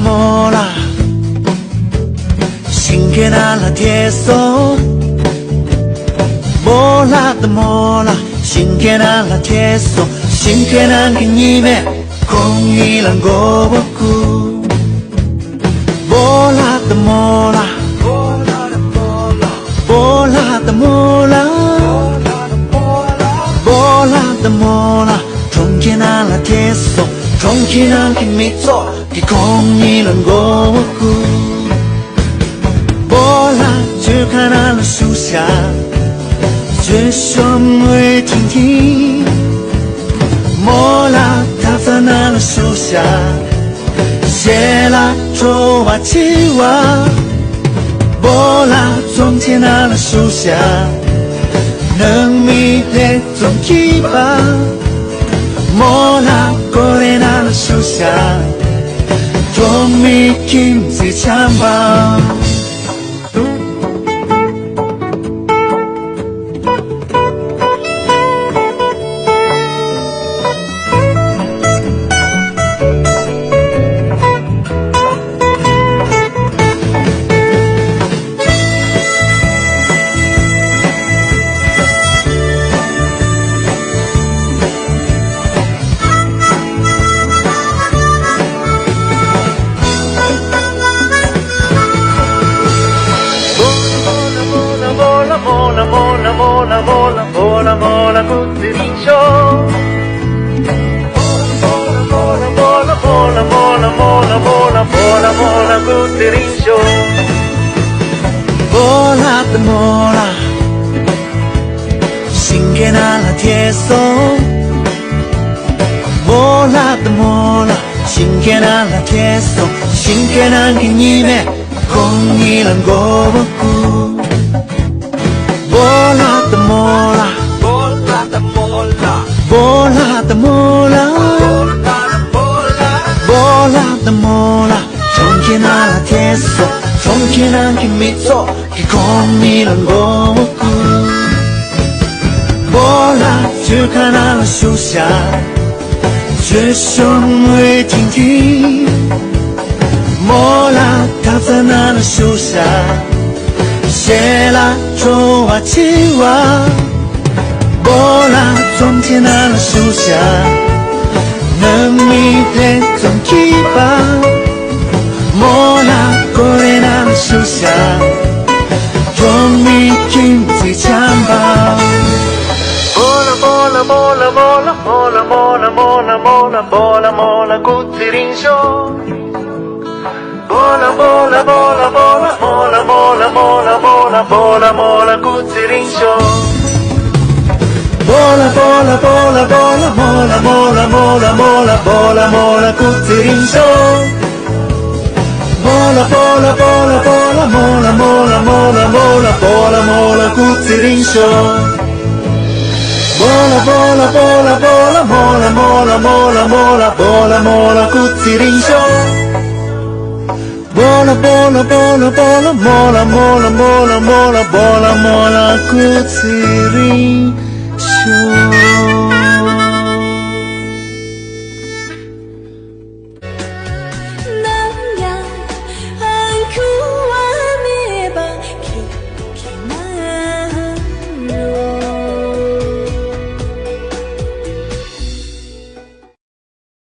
mola 신기한 라티에서 몰라 신기한 라티에서 신기한 그님의 공이란 거 없고 몰라 통기난 라티에서 통기난 김미소 그 공이란 거 없고 몰라 줄카나는 수샤最胸会听听，莫拉塔在那的树下，写了卓瓦奇瓦，莫拉从前那的树下，能米的总基巴，莫拉过来那的树下，总米金子强吧。Mola cutirincho Mola cutirincho Mola 신기한 라티에서 몰라 신기한 라티에서 신기한 그님의 공이란 거 없고 몰라 통기난 라티에서 통기난 김미소 그 공이란 거 없고 몰라 줄카나는 수샤最胸会听听莫拉塔在那的树下写了卓瓦奇瓦莫拉从前那的树下能米的总基巴莫拉过来那的树下总米金子强吧Mola cutirincho Mola cutirincho Mola cutirincho Mola cutirincho Mola cutirincho Mola cutirincho